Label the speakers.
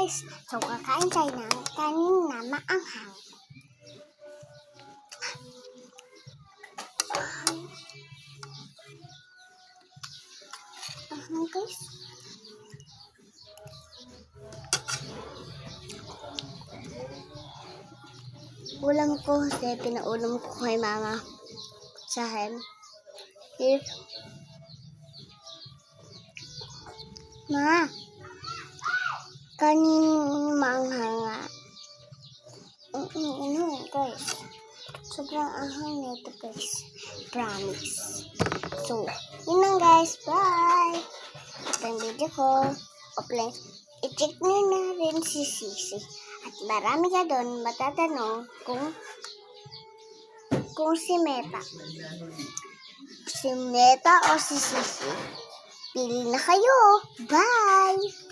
Speaker 1: guys. So, kakain tayo ng kanin na maanghang. Guys. Ulam ko, kasi pinaulam ko kay mama sa hem. Here. Ma, kanin maanghang. Guys. Sobrang anghang nito guys. Promise. So, yun lang guys. Bye! Ito yung video ko. Offline. I-check nyo na rin si Sisi. At marami ka doon matatanong kung si Meta. Si Meta o si Sisi. Pili na kayo. Bye!